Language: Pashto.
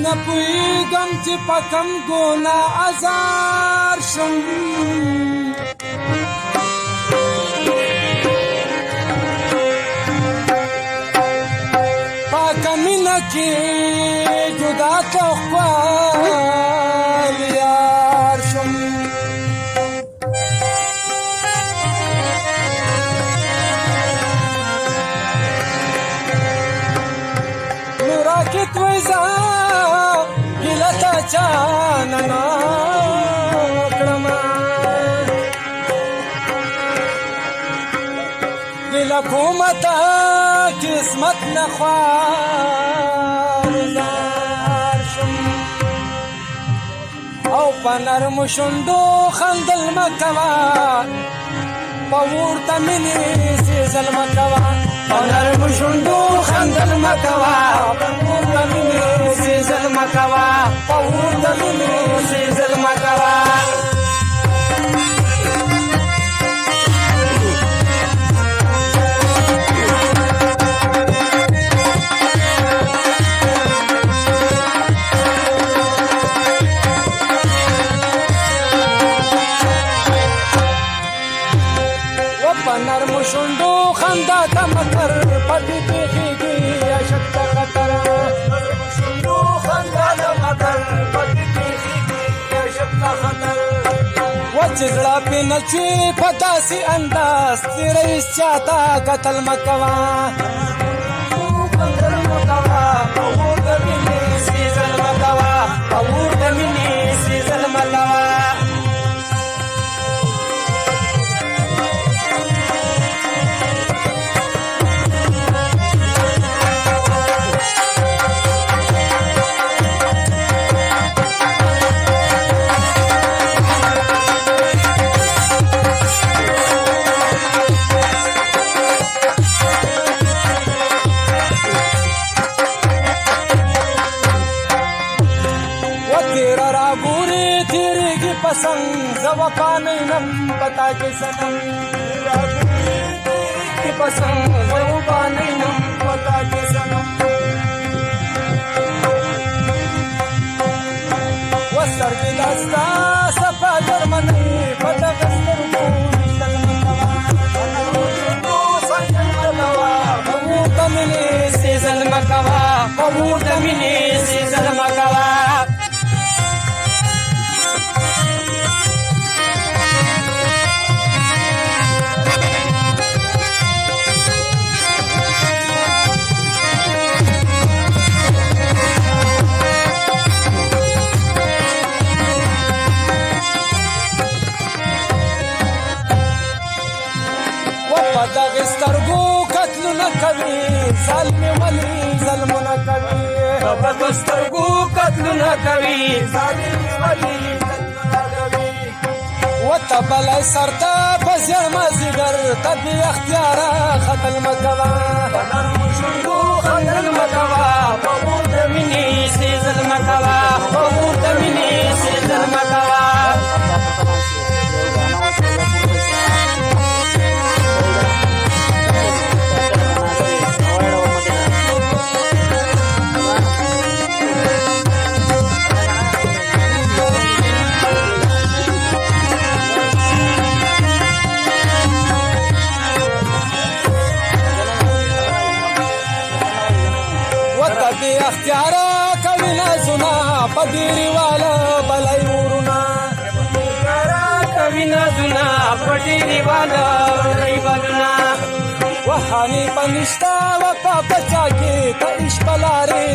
نه پوهېږم چې په کوم ګناه ازار شم پاکه مینه کې جدا که خپل یار شم نو راکټ ویزا ګیله تا چانه نه کړمه ګیله کومه تا قسمت نه خوار شم او په نرمو شونډو خندل مه کوه په ورته مینې سېزل مه کوه په نرمو شونډو خندل مه کوه په ورته مینې سېزل مه کوه په ورته مینې سېزل مه کوه نرمو شونډو خندا ته مکر پټې پېښېږي اشد ته خطر نرمو شونډو خندا ته مکر پټې پېښېږي اشد ته خطر و چې زړه پې نڅي په داسې انداز تېروي چاته قتل مه کوه خندل مه کوه په اور د مینې سېزل مه کوه په اور د مینې سېزل مه کوه पसंद जवफा नहीं नम पता के सनम की पसंद जवफा नहीं नम पता के सनम वो सर की दास्ता सफा जर्मनी पता कस्तर को निकल मकवा बबू तमिने सीजन मकवा बबू तमिने सीजन मकवा دغه سترګو قتلونه کوي ظالم ولي ظلمونه کوي دغه سترګو قتلونه کوي ظالم ولي ظلمونه کوي وته بلی سر ته په زیړ مازدیګر ته بې اختیاره خطل مه کوه په نرمو شونډو خندل مه کوه په اور د مینې سېزل مه کوه په اور د مینې سېزل مه کوه اختیارا کوي نازونه په ډېرې واله بلی ورونه اختیارا کوي نازونه په ډېرې واله بلی ورونه وهاني په نشته وفا په چا کې ته عشق په لارې